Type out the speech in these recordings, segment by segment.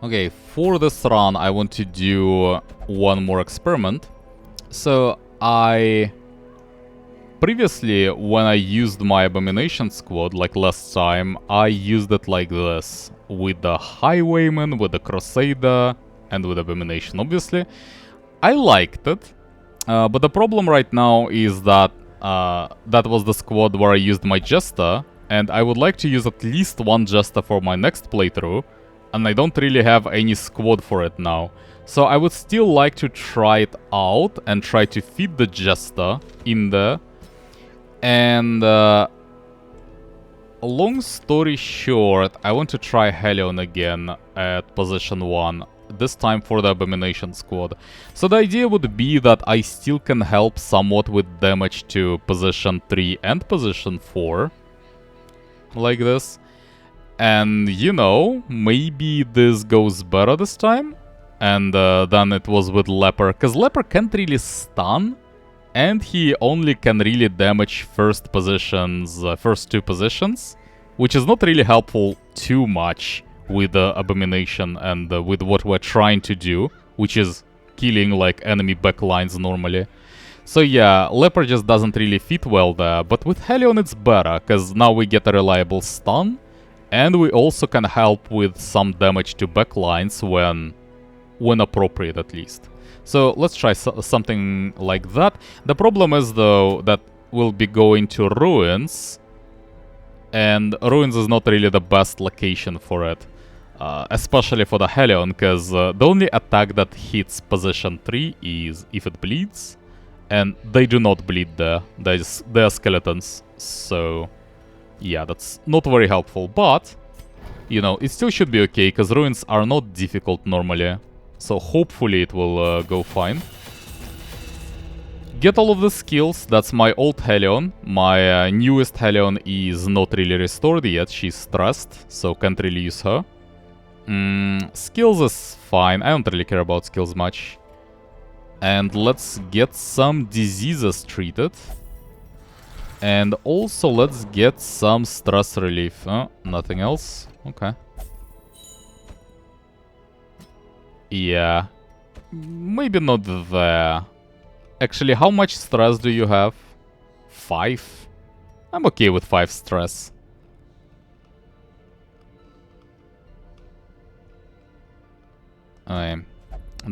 Okay, for this run, I want to do one more experiment. So, previously, when I used my Abomination squad, like last time, I used it like this. With the Highwayman, with the Crusader, and with Abomination, obviously. I liked it. But the problem right now is that that was the squad where I used my Jester, and I would like to use at least one Jester for my next playthrough, and I don't really have any squad for it now. So I would still like to try it out and try to fit the Jester in there. And long story short, I want to try Helion again at position 1. This time for the Abomination squad. So the idea would be that I still can help somewhat with damage to position 3 and position 4. Like this. And, you know, maybe this goes better this time. And then it was with Leper. Because Leper can't really stun. And he only can really damage first two positions. Which is not really helpful too much with the Abomination and with what we're trying to do, which is killing like enemy backlines normally. So yeah, Leper just doesn't really fit well there, but with Helion it's better, because now we get a reliable stun, and we also can help with some damage to backlines when appropriate at least. So let's try something like that. The problem is though that we'll be going to Ruins, and Ruins is not really the best location for it. Especially for the Helion, because the only attack that hits position 3 is if it bleeds. And they do not bleed there. They're skeletons. So, yeah, that's not very helpful. But, you know, it still should be okay, because Ruins are not difficult normally. So hopefully it will go fine. Get all of the skills. That's my old Helion. My newest Helion is not really restored yet. She's stressed, so can't really use her. Skills is fine. I don't really care about skills much. And let's get some diseases treated. And also let's get some stress relief. Nothing else? Okay. Yeah. Maybe not there. Actually, how much stress do you have? 5? I'm okay with 5 stress.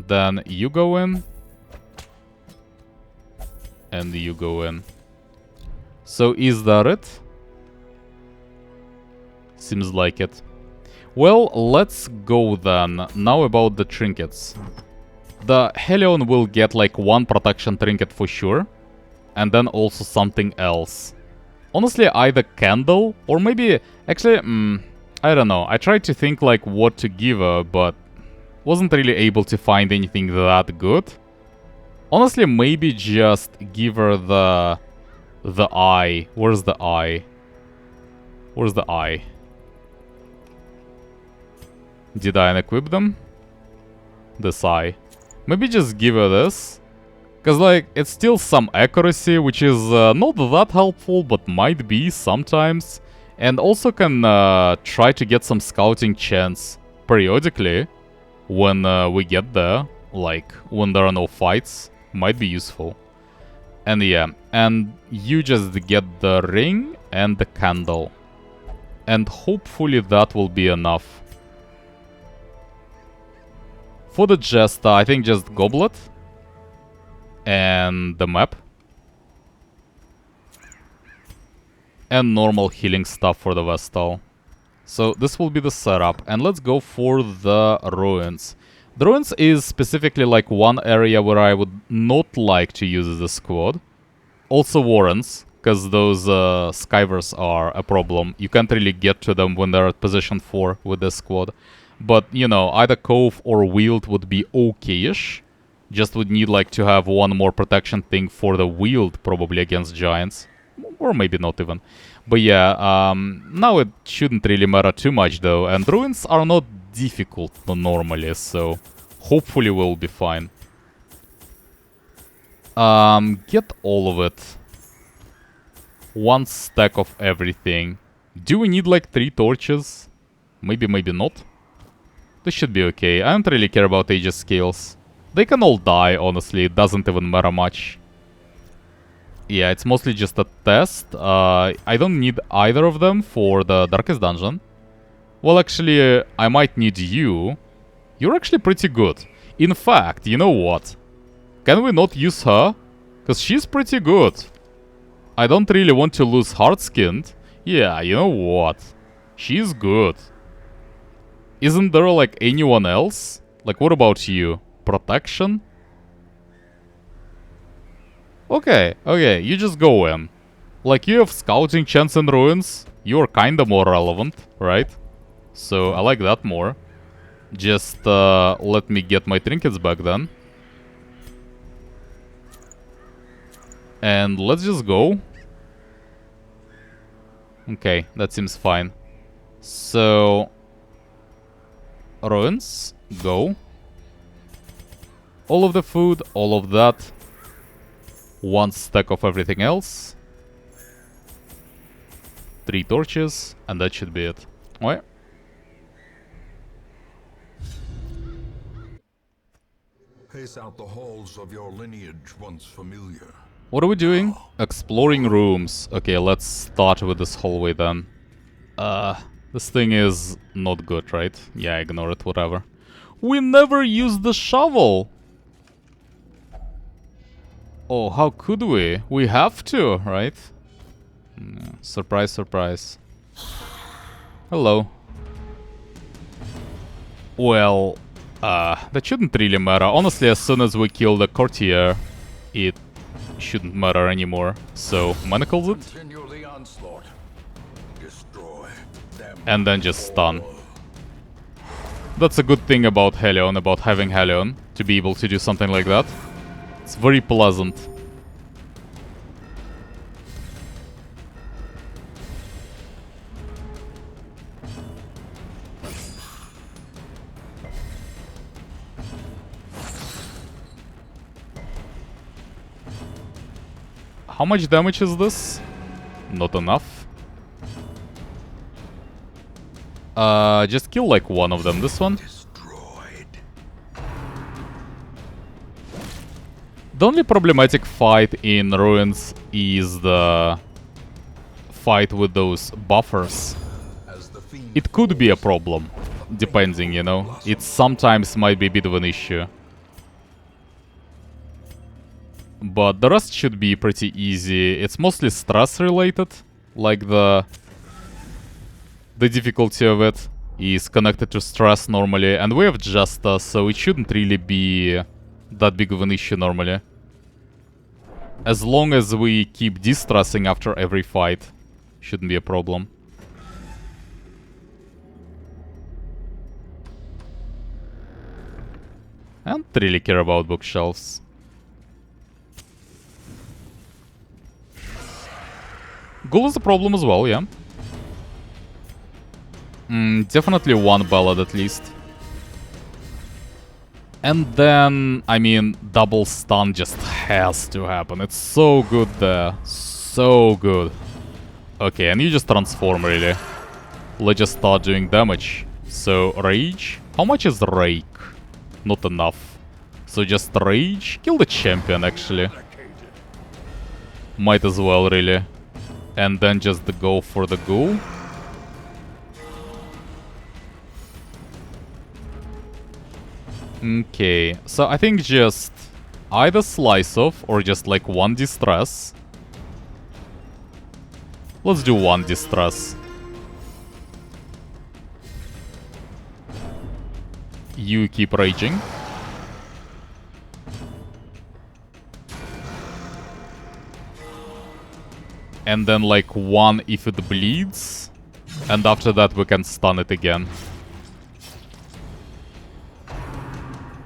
Then you go in. And you go in. So is that it? Seems like it. Well, let's go then. Now about the trinkets. The Helion will get like one protection trinket for sure. And then also something else. Honestly, either candle or maybe... Actually, I don't know. I tried to think like what to give her, but... wasn't really able to find anything that good. Honestly, maybe just give her the eye. Where's the eye? Where's the eye? Did I unequip them? This eye. Maybe just give her this. Because, like, it's still some accuracy, which is not that helpful, but might be sometimes. And also can try to get some scouting chance periodically. When we get there, like when there are no fights, might be useful. And yeah, and you just get the ring and the candle. And hopefully that will be enough. For the Jester, I think just Goblet. And the map. And normal healing stuff for the Vestal. So this will be the setup, and let's go for the Ruins. The Ruins is specifically like one area where I would not like to use the squad. Also Warrens, because those Skyvers are a problem. You can't really get to them when they're at position 4 with the squad. But, you know, either Cove or Wield would be okay-ish. Just would need like to have one more protection thing for the Wield, probably against Giants. Or maybe not even. But yeah, now it shouldn't really matter too much though, and Ruins are not difficult normally, so hopefully we'll be fine. Get all of it. One stack of everything. Do we need like 3 torches? Maybe, maybe not. This should be okay. I don't really care about Aegis skills. They can all die, honestly. It doesn't even matter much. Yeah, it's mostly just a test. I don't need either of them for the Darkest Dungeon. Well, actually, I might need you. You're actually pretty good. In fact, you know what? Can we not use her? Because she's pretty good. I don't really want to lose Hard-Skinned. Yeah, you know what? She's good. Isn't there, like, anyone else? Like, what about you? Protection? Okay, you just go in. Like, you have scouting chance in ruins. You're kinda more relevant, right? So, I like that more. Just, let me get my trinkets back then. And let's just go. Okay, that seems fine. So... ruins, go. All of the food, all of that. One stack of everything else. 3 torches, and that should be it. Alright. Pace out the halls of your lineage once familiar. What are we doing? Exploring rooms. Okay, let's start with this hallway then. This thing is not good, right? Yeah, ignore it, whatever. We never used the shovel! Oh, how could we? We have to, right? Surprise, surprise. Hello. Well, that shouldn't really matter. Honestly, as soon as we kill the courtier, it shouldn't matter anymore. So, manacles it. Continue the onslaught. Destroy them. And then just stun. That's a good thing about Helion, about having Helion, to be able to do something like that. It's very pleasant. How much damage is this? Not enough. Just kill like one of them. This one. The only problematic fight in Ruins is the fight with those buffers. It could be a problem, depending, you know. It sometimes might be a bit of an issue. But the rest should be pretty easy. It's mostly stress related, like the difficulty of it is connected to stress normally, and we have Jester, so it shouldn't really be that big of an issue normally. As long as we keep distressing after every fight, shouldn't be a problem. I don't really care about bookshelves. Ghoul is a problem as well, yeah. Definitely one ballad at least. And then, I mean, double stun just has to happen. It's so good there. So good. Okay, and you just transform, really. Let's just start doing damage. So, Rage. How much is Rake? Not enough. So just Rage. Kill the champion, actually. Might as well, really. And then just go for the ghoul. Okay, so I think just either slice off or just like one distress. Let's do one distress. You keep raging. And then like one if it bleeds. And after that we can stun it again.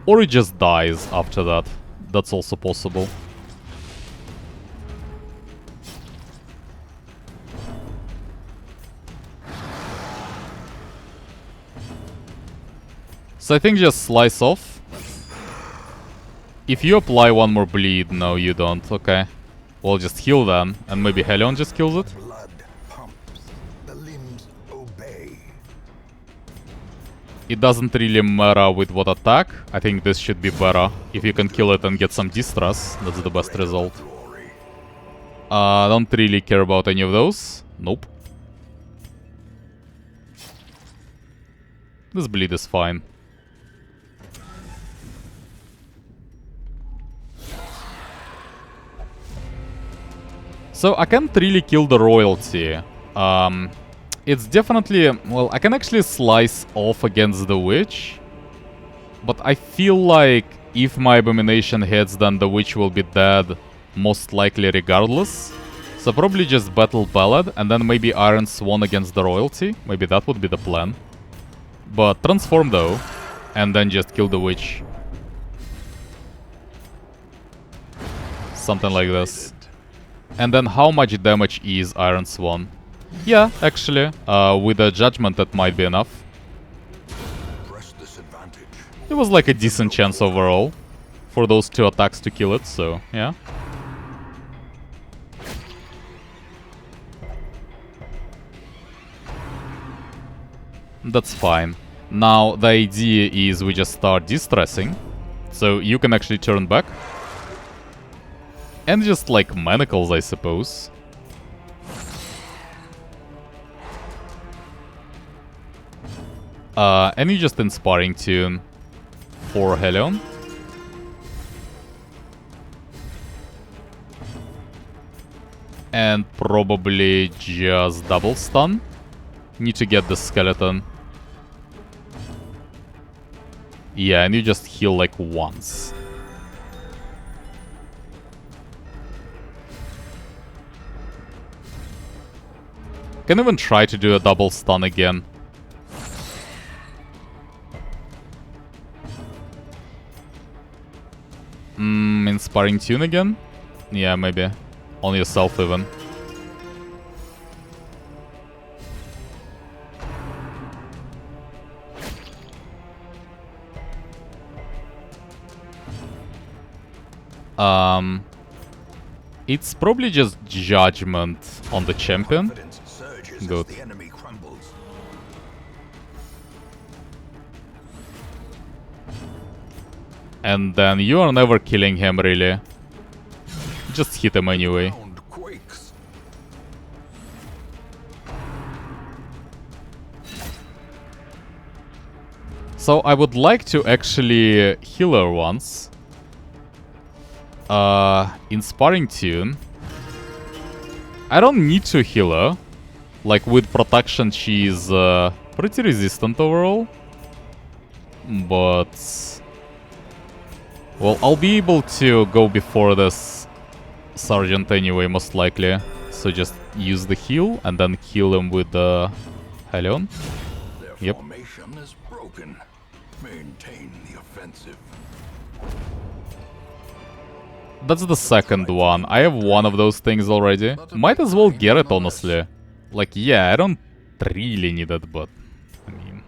Or it just dies after that. That's also possible. So I think just slice off. If you apply one more bleed, no you don't, okay. Well, just heal then, and maybe Helion just kills it? Blood pumps. The limbs obey. It doesn't really matter with what attack. I think this should be better. If you can kill it and get some distress, that's the best result. Don't really care about any of those. Nope. This bleed is fine. So I can't really kill the royalty. It's definitely... Well, I can actually slice off against the witch. But I feel like if my abomination hits, then the witch will be dead, most likely regardless. So probably just battle Ballad, and then maybe Iron Swan against the royalty. Maybe that would be the plan. But transform though, and then just kill the witch. Something like this. And then how much damage is Iron Swan? Yeah, actually, with a judgment that might be enough. It was like a decent chance overall for those 2 attacks to kill it, so yeah. That's fine. Now the idea is we just start distressing, so you can actually turn back. And just like manacles, I suppose. And you just Inspiring Tune for Helion. And probably just double stun. Need to get the skeleton. Yeah, and you just heal like once. Can even try to do a double stun again. Inspiring Tune again? Yeah, maybe. On yourself even. It's probably just Judgment on the champion. Good. And then you are never killing him, really. Just hit him anyway. So I would like to actually heal her once. Inspiring Tune. I don't need to heal her. Like, with protection, she's pretty resistant overall. But... well, I'll be able to go before this Sergeant anyway, most likely. So just use the heal and then kill him with the Helion. Yep. Formation is broken. Maintain the offensive. That's the second one. I have one of those things already. Might as well get it, honestly. Like, yeah, I don't really need it, but... I mean...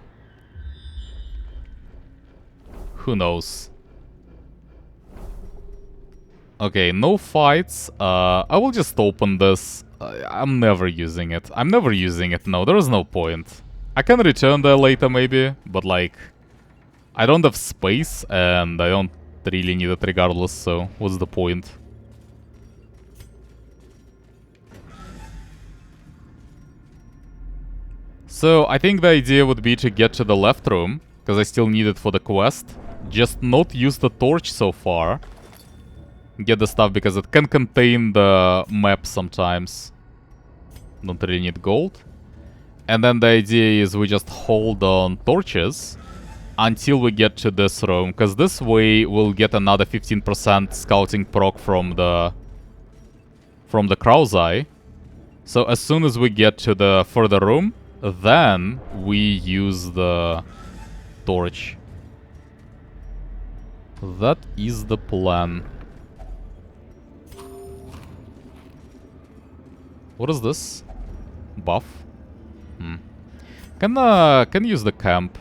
who knows? Okay, no fights. I will just open this. I'm never using it. I'm never using it, no, there is no point. I can return there later, maybe, but like... I don't have space, and I don't really need it regardless, so what's the point? So, I think the idea would be to get to the left room, because I still need it for the quest. Just not use the torch so far. Get the stuff, because it can contain the map sometimes. Don't really need gold. And then the idea is we just hold on torches until we get to this room, because this way we'll get another 15% scouting proc from the Crow's Eye. So as soon as we get to the further room, then we use the torch. That is the plan. What is this? Buff? Can use the camp.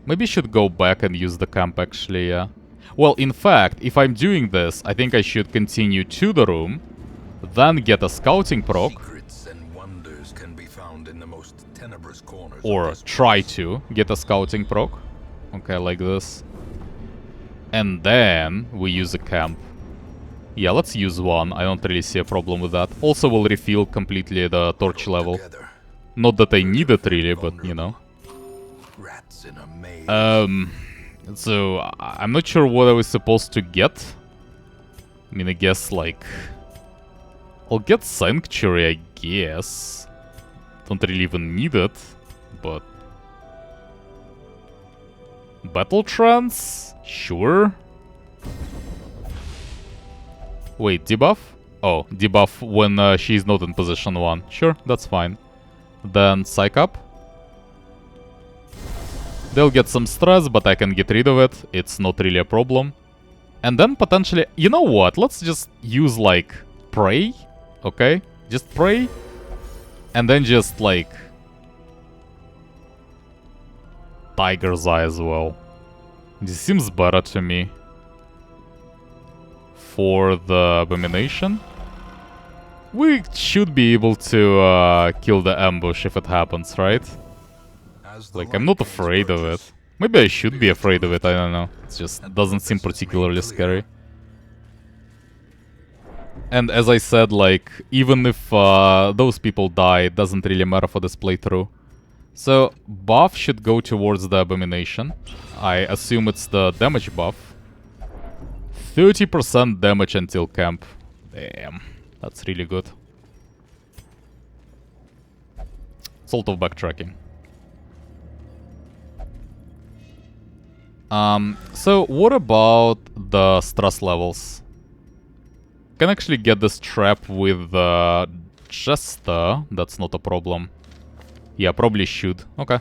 Maybe should go back and use the camp actually, yeah. Well, in fact, if I'm doing this, I think I should continue to the room, then get a scouting proc. Secrets and wonders can be found in the most tenebrous corners or try to get a scouting proc. Okay, like this. And then we use a camp. Yeah, let's use one. I don't really see a problem with that. Also, we'll refill completely the torch level. Not that I need it really, but you know. Rats in a maze. So I'm not sure what I was supposed to get. I mean, I guess like I'll get Sanctuary, I guess. Don't really even need it, but Battle Trance? Sure. Wait, debuff? Oh, debuff when she's not in position 1. Sure, that's fine. Then Psych Up. They'll get some stress, but I can get rid of it. It's not really a problem. And then potentially... You know what? Let's just use, like, Pray. Okay? Just Pray. And then just, like... Tiger's Eye as well. This seems better to me. For the Abomination. We should be able to kill the ambush if it happens, right? Like, I'm not afraid of it. Maybe I should be afraid of it, I don't know. It just doesn't seem particularly scary. And as I said, like, even if those people die, it doesn't really matter for this playthrough. So, buff should go towards the Abomination. I assume it's the damage buff. 30% damage until camp. Damn, that's really good. Sort of backtracking. So what about the stress levels? Can actually get this trap with Jester. That's not a problem. Yeah, probably should. Okay.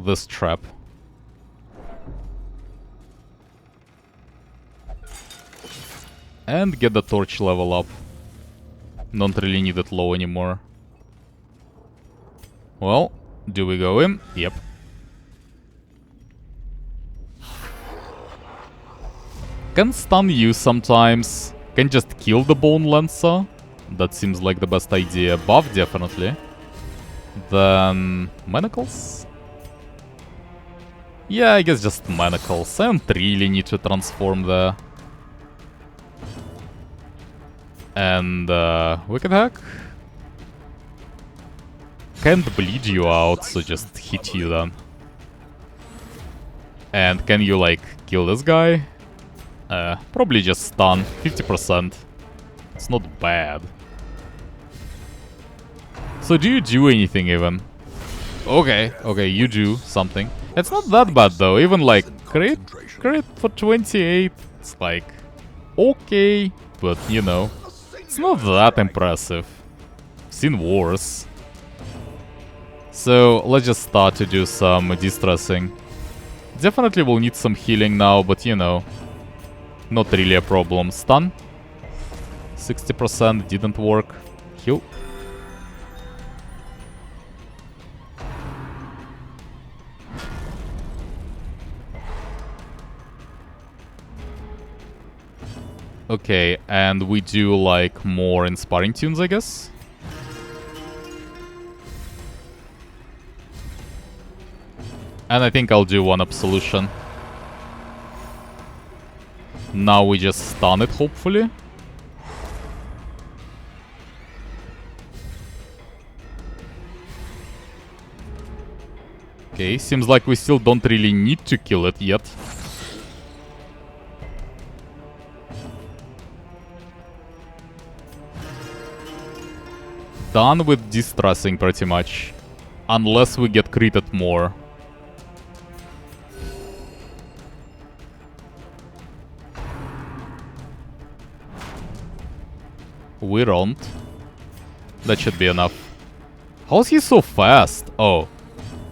This trap. And get the torch level up. Don't really need it low anymore. Well, do we go in? Yep. Can stun you sometimes. Can just kill the Bone Lancer. That seems like the best idea. Buff, definitely. Then... Manacles? Yeah, I guess just Manacles. I don't really need to transform there. And Wicked Hack? Can't bleed you out, so just hit you then. And can you, like, kill this guy? Probably just stun. 50%. It's not bad. So do you do anything even? Okay, okay, you do something. It's not that bad though. Even like crit for 28. It's like okay, but you know, it's not that impressive. Seen worse. So let's just start to do some distressing. Definitely will need some healing now, but you know, not really a problem. Stun. 60% didn't work. Heal. Okay, and we do like more inspiring tunes, I guess. And I think I'll do one absolution. Now we just stun it, hopefully. Okay, seems like we still don't really need to kill it yet. Done with distressing pretty much. Unless we get critted more. We don't. That should be enough. How is he so fast? Oh.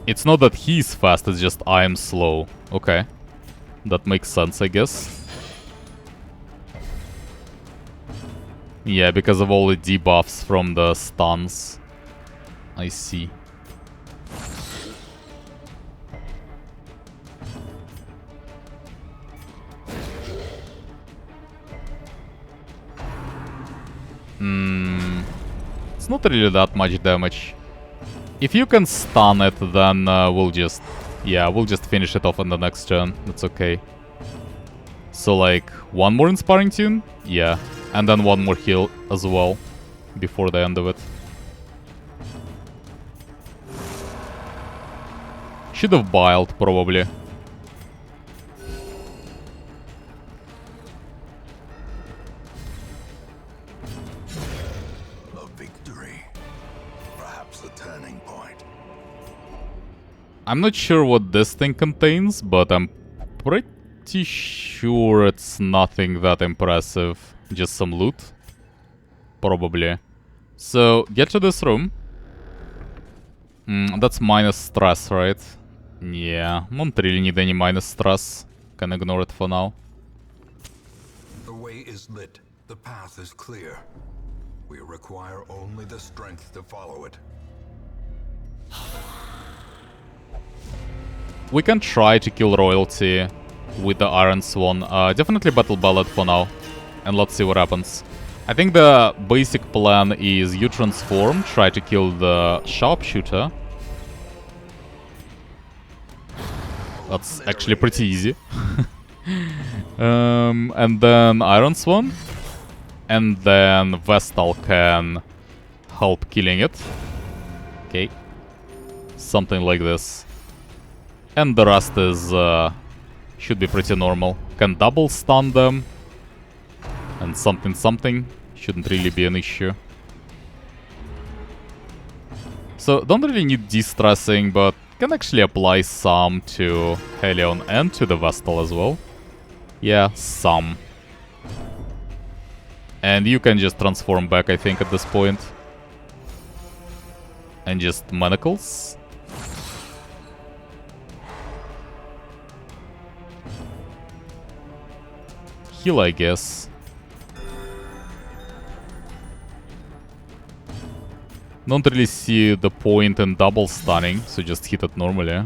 It's not that he's fast, it's just I am slow. Okay. That makes sense, I guess. Yeah, because of all the debuffs from the stuns. I see. It's not really that much damage. If you can stun it, then we'll just finish it off in the next turn. That's okay. So like, one more Inspiring Tune? Yeah. And then one more heal as well, before the end of it. Should have biled, probably. A victory. Perhaps a turning point. I'm not sure what this thing contains, but I'm pretty sure it's nothing that impressive. Just some loot. Probably. So, get to this room. That's minus stress, right? Yeah, don't really need any minus stress. Can ignore it for now. The way is lit. The path is clear. We require only the strength to follow it. We can try to kill royalty with the Iron Swan. Definitely Battle Ballad for now. And let's see what happens. I think the basic plan is you transform, try to kill the sharpshooter. That's actually pretty easy. And then Iron Swan. And then Vestal can help killing it. Okay. Something like this. And the rest is should be pretty normal. Can double stun them. And something shouldn't really be an issue. So don't really need de-stressing, but can actually apply some to Helion and to the Vestal as well. Yeah, some. And you can just transform back, I think, at this point. And just manacles. Heal, I guess. Don't really see the point in double stunning, so just hit it normally.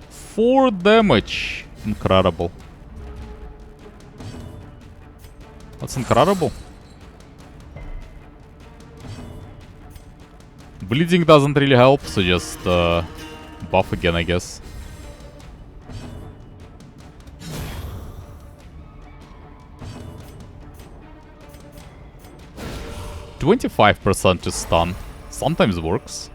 4 damage. Incredible. That's incredible. Bleeding doesn't really help, so just buff again, I guess. %25% to stun. Sometimes works.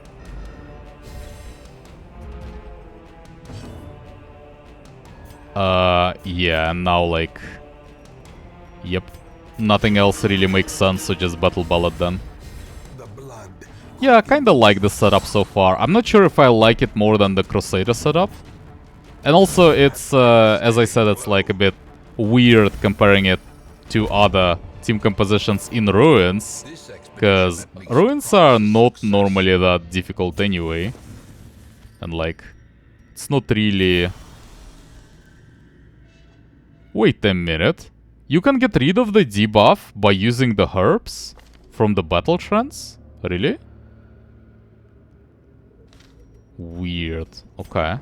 Yeah, and now like... Yep. Nothing else really makes sense, so just Battle Ballad then. Yeah, I kinda like the setup so far. I'm not sure if I like it more than the Crusader setup. And also it's, as I said, it's like a bit weird comparing it to other team compositions in Ruins. Because Ruins are not normally that difficult anyway. And like, it's not really... Wait a minute. You can get rid of the debuff by using the herbs from the battle trance? Really? Weird. Okay.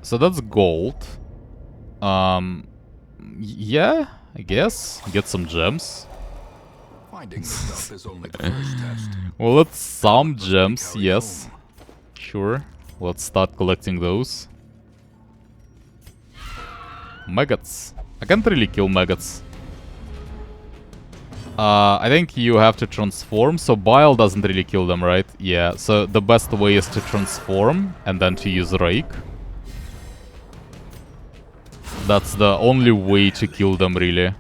So that's gold. Yeah, I guess. Get some gems. Finding the stuff is only the first test. Well, that's some gems, yes. Sure. Let's start collecting those. Maggots. I can't really kill maggots. I think you have to transform, so Bile doesn't really kill them, right? Yeah, so the best way is to transform and then to use Rake. That's the only way to kill them, really.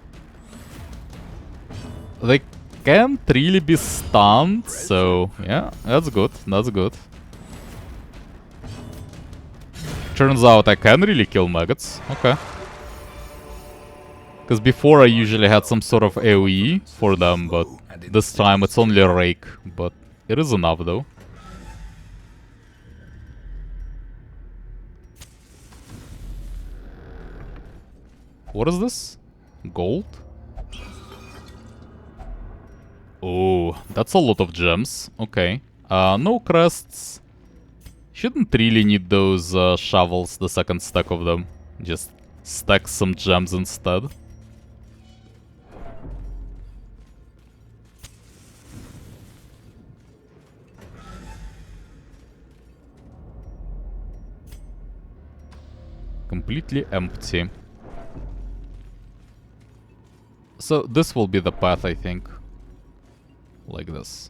They can't really be stunned, so yeah, that's good, that's good. Turns out I can really kill maggots, okay. Because before I usually had some sort of AoE for them, but this time it's only a Rake, but it is enough though. What is this? Gold? Oh, that's a lot of gems. Okay. No crests. Shouldn't really need those shovels, the second stack of them. Just stack some gems instead. Completely empty. So this will be the path, I think. Like this.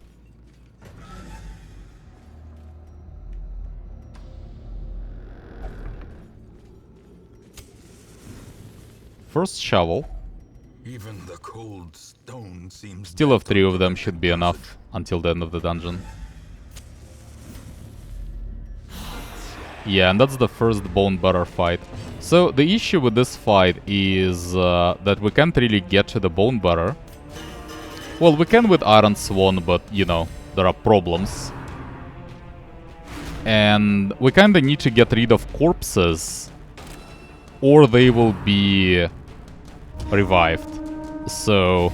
First shovel. Even the cold stone seems Still of 3 of them should be enough until the end of the dungeon. Yeah, and that's the first bone bearer fight. So the issue with this fight is that we can't really get to the bone bearer. Well, we can with Iron Swan, but, you know, there are problems. And we kinda need to get rid of corpses, or they will be revived. So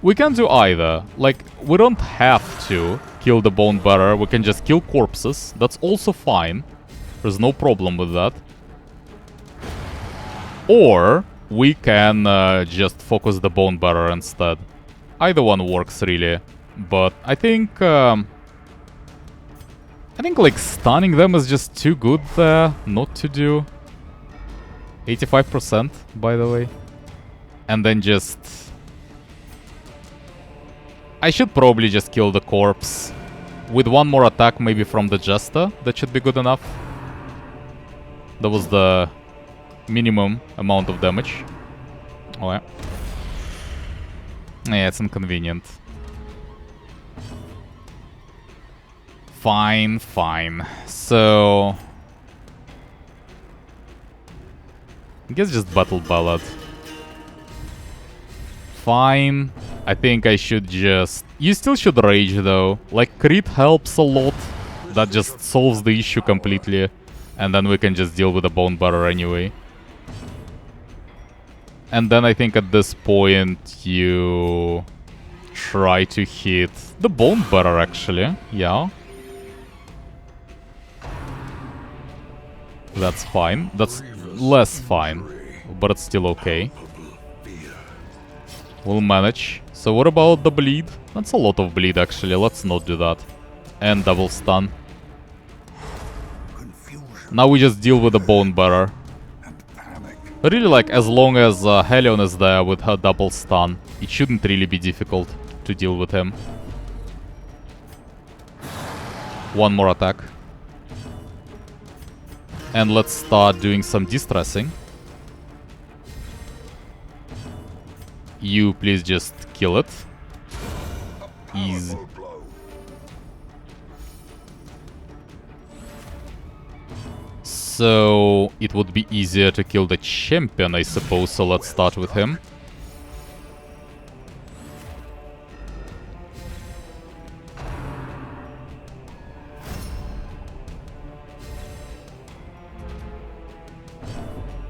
we can do either. Like, we don't have to kill the bone bearer, we can just kill corpses. That's also fine. There's no problem with that. Or we can just focus the bone bearer instead. Either one works really, but I think like stunning them is just too good there not to do. 85% by the way. And then just... I should probably just kill the corpse. With one more attack maybe from the Jester, that should be good enough. That was the minimum amount of damage. Oh yeah. Yeah, it's inconvenient. Fine, fine. So... I guess just Battle Ballad. Fine. I think I should just... You still should rage though. Like, crit helps a lot. That just solves the issue completely. And then we can just deal with the bone bearer anyway. And then I think at this point you try to hit the bone bearer actually. Yeah. That's fine. That's less fine. But it's still okay. We'll manage. So what about the bleed? That's a lot of bleed actually. Let's not do that. And double stun. Now we just deal with the bone bearer. Really, like, as long as Helion is there with her double stun, it shouldn't really be difficult to deal with him. One more attack. And let's start doing some distressing. You please just kill it. Easy. So it would be easier to kill the champion, I suppose, so let's start with him.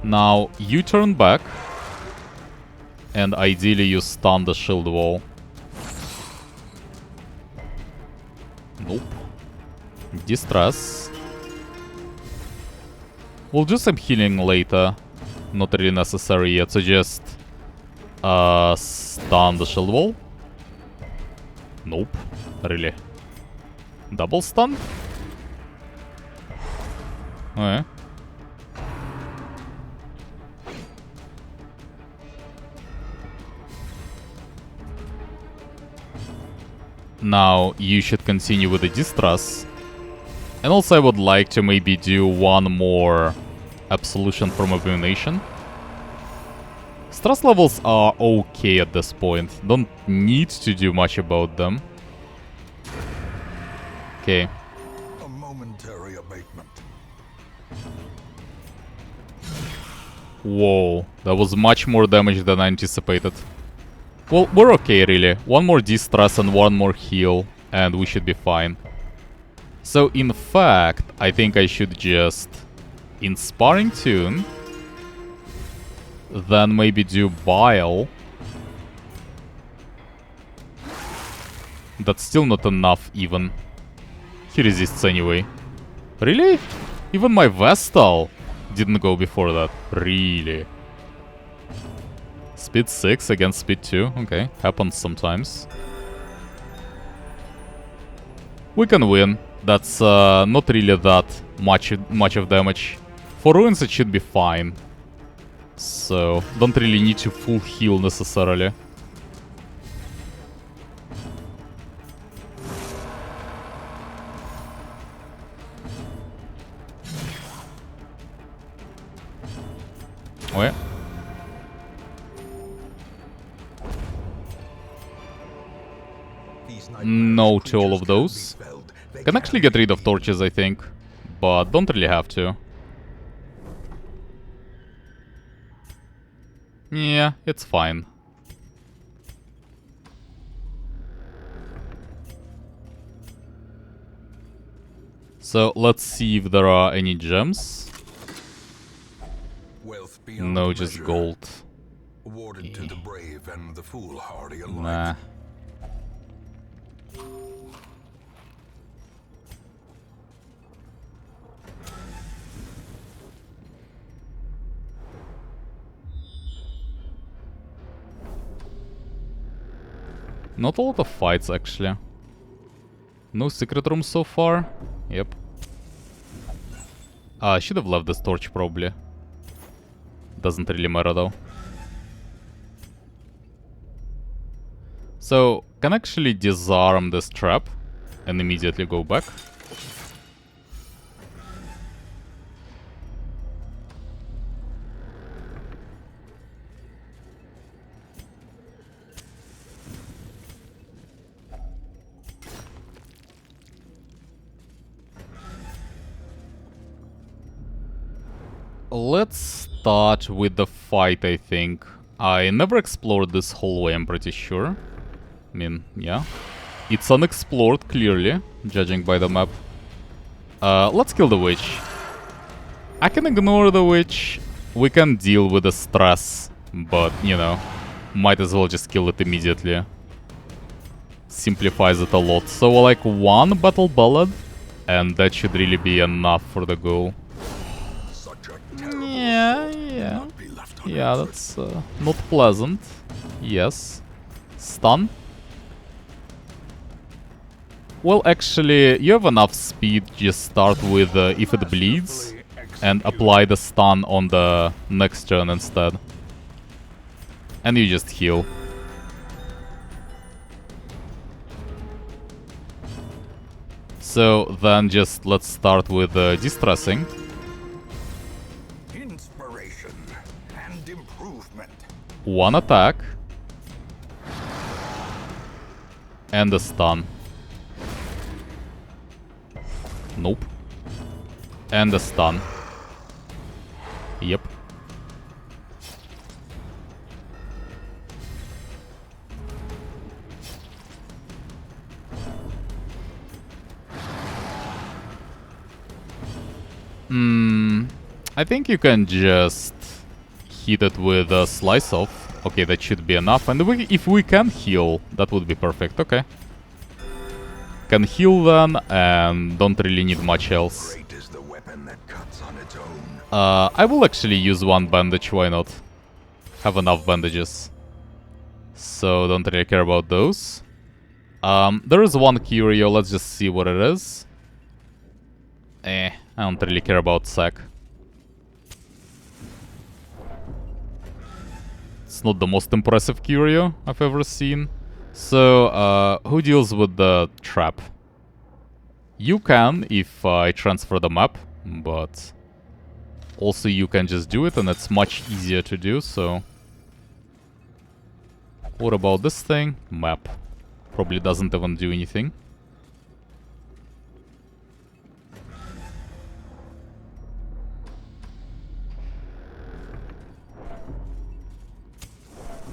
Now, you turn back. And ideally you stun the shield wall. Nope. Distress. We'll do some healing later. Not really necessary yet, so just... stun the shield wall. Nope. Really. Double stun? Okay. Now, you should continue with the distress. And also I would like to maybe do one more absolution from Abomination. Stress levels are okay at this point. Don't need to do much about them. Okay. A momentary abatement. Whoa, that was much more damage than I anticipated. Well, we're okay really. One more distress and one more heal, and we should be fine. So, in fact, I think I should just Inspiring Tune, then maybe do Bile. That's still not enough, even. He resists anyway. Really? Even my Vestal? didn't go before that. Really? Speed 6 against speed 2. Okay, happens sometimes. We can win. That's not really that much of damage. For ruins it should be fine. So, don't really need to full heal necessarily. Wait. No to all of those. Can actually get rid of torches, I think. But don't really have to. Yeah, it's fine. So, let's see if there are any gems. No, just gold. Awarded to the brave and the foolhardy alike. Nah. Not a lot of fights, actually. No secret room so far. Yep. I should have left this torch, probably. Doesn't really matter, though. So, can actually disarm this trap and immediately go back. Let's start with the fight, I think. I never explored this hallway, I'm pretty sure. I mean, yeah. It's unexplored, clearly, judging by the map. Let's kill the witch. I can ignore the witch. We can deal with the stress. But, you know, might as well just kill it immediately. Simplifies it a lot. So, like, one battle ballad, and that should really be enough for the goal. Yeah, that's not pleasant. Yes. Stun. Well, actually, you have enough speed. Just start with if it bleeds and apply the stun on the next turn instead. And you just heal. So then just let's start with distressing. One attack. And a stun. Nope. And a stun. Yep. I think you can just hit it with a slice off. Okay, that should be enough. And if we can heal, that would be perfect. Okay. Can heal then, and don't really need much else. I will actually use one bandage, why not? Have enough bandages. So, don't really care about those. There is one curio, let's just see what it is. I don't really care about sack. It's not the most impressive curio I've ever seen. So, who deals with the trap? You can if I transfer the map, but also you can just do it and it's much easier to do, so... What about this thing? Map. Probably doesn't even do anything.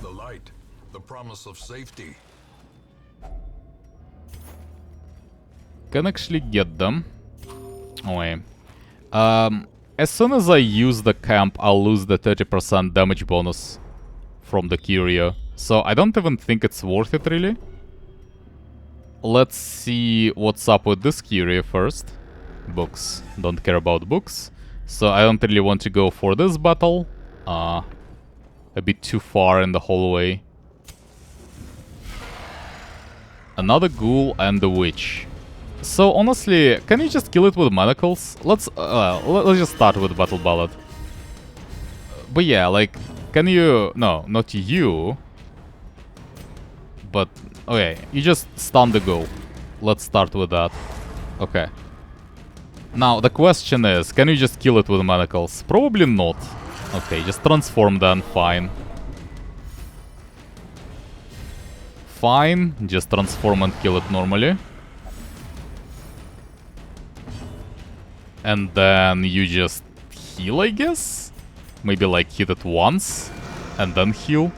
The light, the promise of safety. Can actually get them. Oh, wait. As soon as I use the camp, I'll lose the 30% damage bonus from the curio. So I don't even think it's worth it, really. Let's see what's up with this curio first. Books. Don't care about books. So I don't really want to go for this battle. A bit too far in the hallway. Another ghoul and the witch. So honestly, can you just kill it with manacles? Let's just start with battle ballad. But yeah, like, can you... No, not you. But, okay, you just stun the ghoul. Let's start with that. Okay. Now, the question is, can you just kill it with manacles? Probably not. Okay, just transform then, fine. Fine, just transform and kill it normally. And then you just heal, I guess? Maybe like hit it once, and then heal.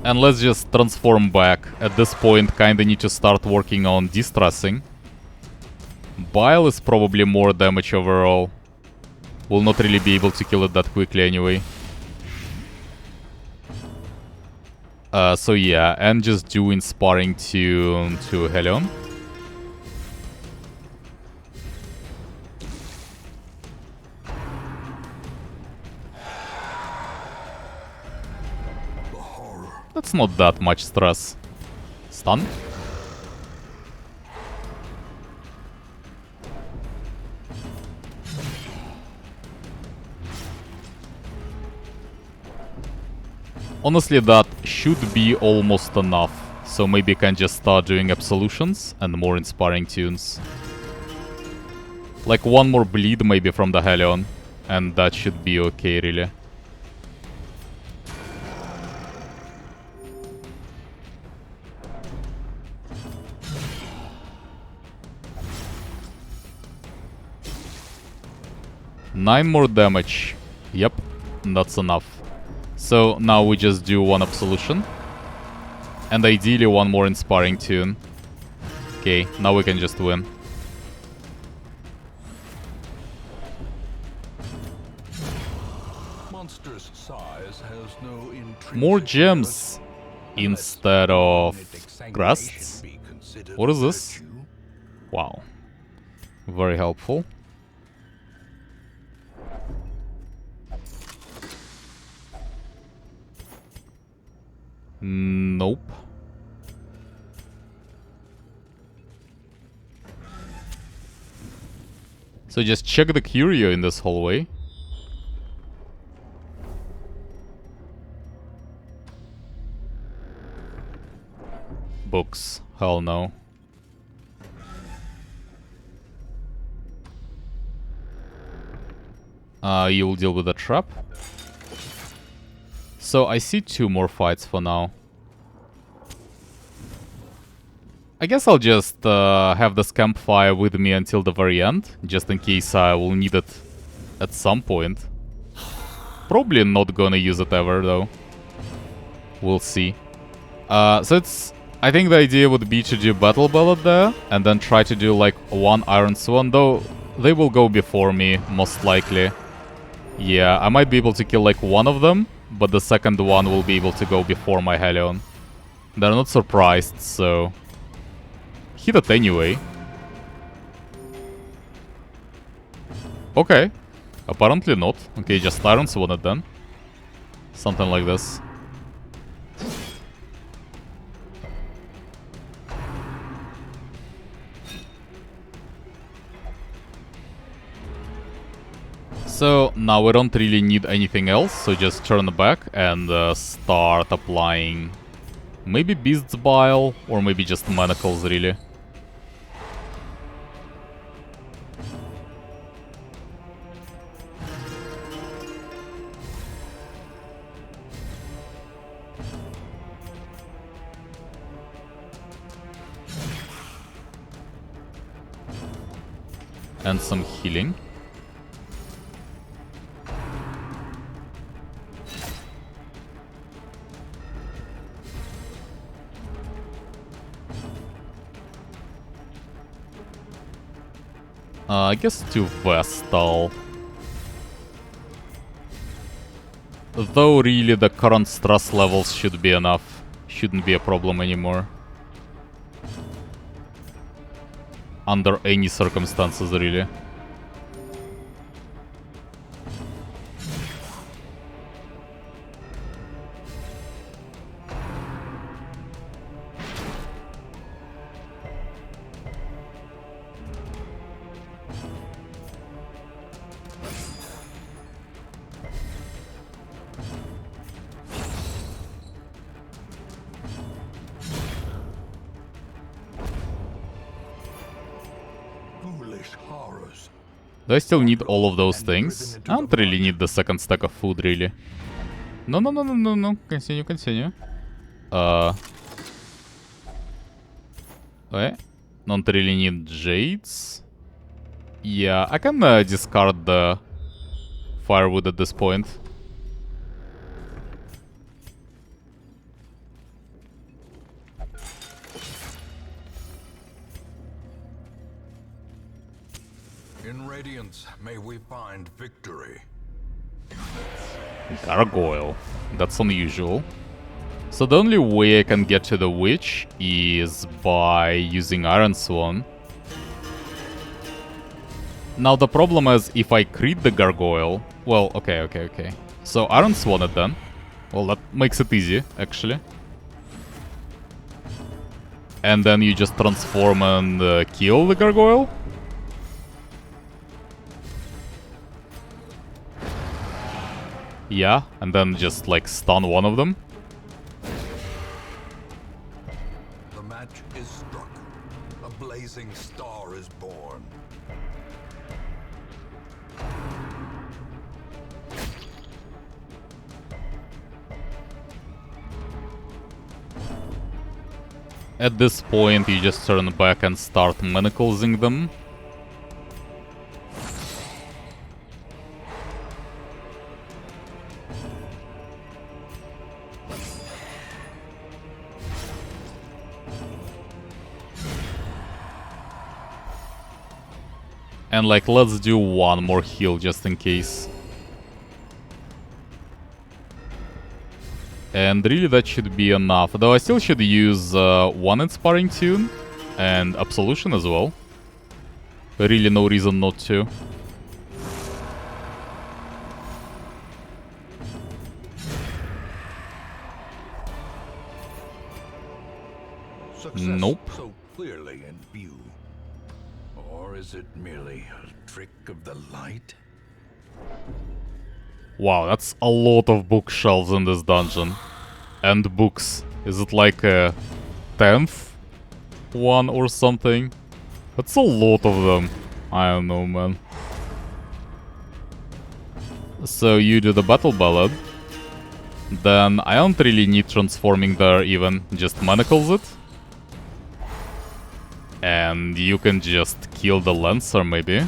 And let's just transform back. At this point, kinda need to start working on distressing. Bile is probably more damage overall. Will not really be able to kill it that quickly anyway. So yeah, and just do Inspiring Tune to Helion. That's not that much stress. Stun. Honestly, that should be almost enough. So maybe I can just start doing absolutions and more Inspiring Tunes. Like one more bleed maybe from the Helion. And that should be okay, really. Nine more damage. Yep, that's enough. So now we just do one absolution. And ideally one more Inspiring Tune. Okay, now we can just win. Monster's size has no More gems instead of crests. What is this? Wow. Very helpful. Nope. So just check the curio in this hallway. Books. Hell no. You'll deal with the trap. So I see two more fights for now. I guess I'll just have this campfire with me until the very end, just in case I will need it at some point. Probably not gonna use it ever, though. We'll see. So it's... I think the idea would be to do Battle Ballad there, and then try to do like one Iron Swan, though they will go before me, most likely. Yeah, I might be able to kill like one of them, but the second one will be able to go before my Helion. They're not surprised, so... hit it anyway. Okay. Apparently not. Okay, just Iron Swan it then. Something like this. So now we don't really need anything else, so just turn back and start applying maybe Beast's Bile, or maybe just Manacles, really. And some healing. I guess to Vestal. Though really the current stress levels should be enough. Shouldn't be a problem anymore. under any circumstances, really. Foolish horrors. Do I still need all of those things? I don't really need the second stack of food, really. No, no, no, no, no, no. Continue, continue. Okay. Don't really need jades. Yeah, I can discard the firewood at this point. In Radiance, may we find victory. Gargoyle. That's unusual. So the only way I can get to the witch is by using Iron Swan. Now the problem is if I crit the gargoyle... Well, okay. So Iron Swan it then. Well, that makes it easy, actually. And then you just transform and kill the gargoyle? Yeah, and then just like stun one of them. The match is struck. A blazing star is born. At this point, you just turn back and start manaclesing them. And like, let's do one more heal just in case. And really that should be enough. Though I still should use one Inspiring Tune and Absolution as well. Really no reason not to. Success Nope. so clearly in view. Or is it merely a trick of the light? Wow, that's a lot of bookshelves in this dungeon. And books. Is it like a 10th one or something? That's a lot of them. I don't know, man. So you do the Battle Ballad. Then I don't really need transforming there even. Just manacles it. And you can just kill the Lancer maybe.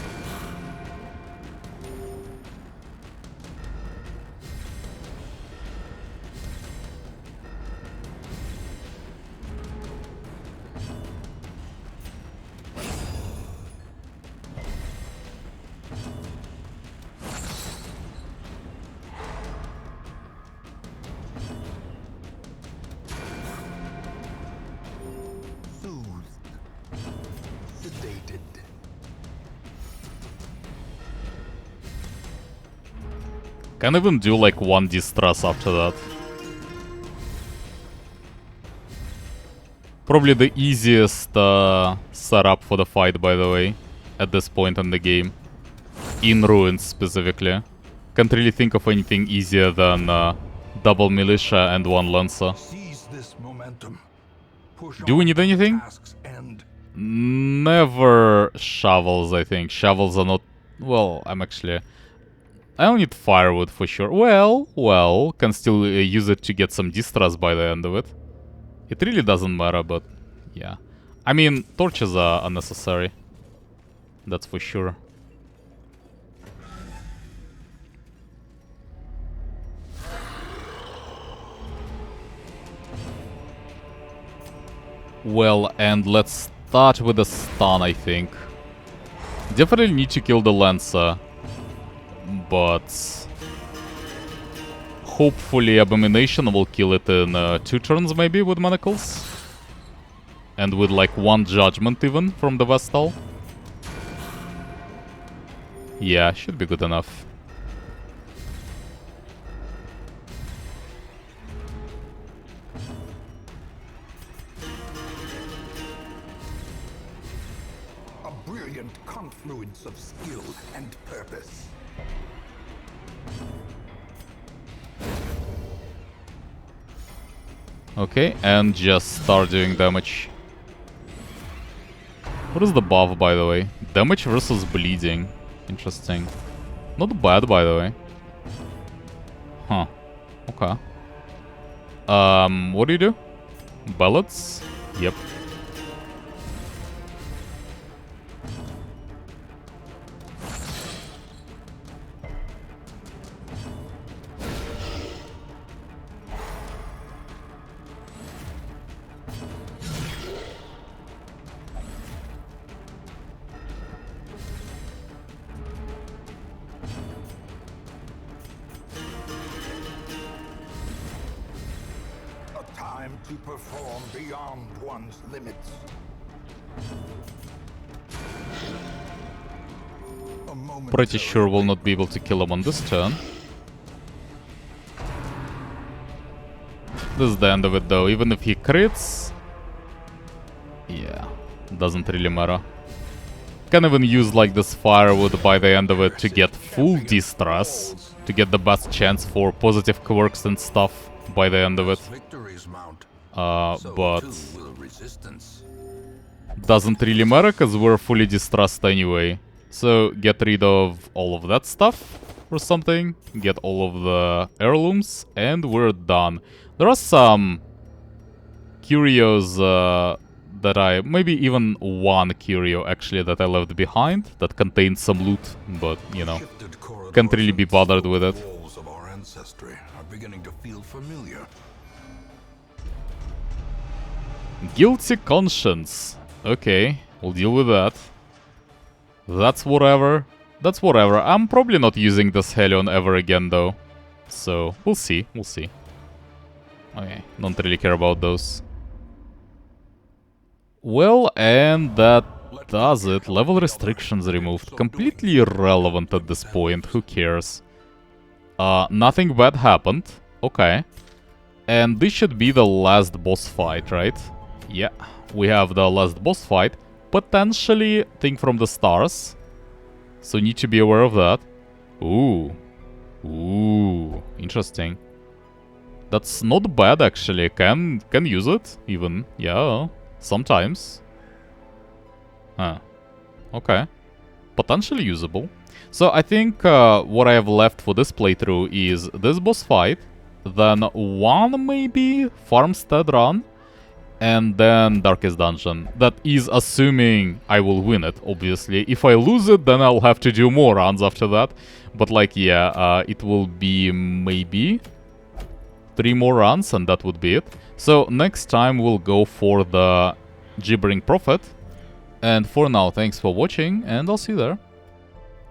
Sedated. Can even do like one distress after that. Probably the easiest setup for the fight, by the way, at this point in the game. In Ruins, specifically. Can't really think of anything easier than double militia and one lancer. Seize this momentum. Push Do we on need to the anything? task's end. Never shovels, I think. Shovels are not... Well, I'm actually... I don't need firewood for sure. Well, can still use it to get some distress by the end of it. It really doesn't matter, but yeah. I mean, torches are unnecessary. That's for sure. Well, and let's start with a stun, I think. Definitely need to kill the Lancer. But hopefully Abomination will kill it in 2 turns maybe with manacles. And with like 1 judgment even from the Vestal. Yeah, should be good enough. A brilliant confluence of skill and purpose. Okay, and just start doing damage. What is the buff, by the way? Damage versus bleeding. Interesting. Not bad, by the way. Huh. Okay. What do you do? Ballots? Yep. Time to perform beyond one's limits. Pretty sure we'll not be able to kill him on this turn. This is the end of it though, even if he crits. Yeah, doesn't really matter. Can even use like this firewood by the end of it to get full distress. To get the best chance for positive quirks and stuff by the end of it. But doesn't really matter because we're fully distressed anyway. So get rid of all of that stuff or something. Get all of the heirlooms and we're done. There are some curios that I... Maybe even 1 curio actually that I left behind that contains some loot. But, you know, can't really be bothered with it. Guilty conscience. Okay, we'll deal with that. That's whatever. That's whatever. I'm probably not using this Helion ever again though. So, we'll see. We'll see. Okay, don't really care about those. Well, and that does it. Level restrictions removed. Completely irrelevant at this point. Who cares? Nothing bad happened. Okay. And this should be the last boss fight, right? Yeah, we have the last boss fight. Potentially thing from the stars. So need to be aware of that. Ooh. Ooh. Interesting. That's not bad actually. Can use it even. Yeah. Sometimes. Huh. Okay. Potentially usable. So I think what I have left for this playthrough is this boss fight. Then 1 maybe Farmstead run. And then Darkest Dungeon. That is assuming I will win it, obviously. If I lose it, then I'll have to do more runs after that. But like, yeah, it will be maybe 3 more runs and that would be it. So next time we'll go for the Gibbering Prophet. And for now, thanks for watching and I'll see you there.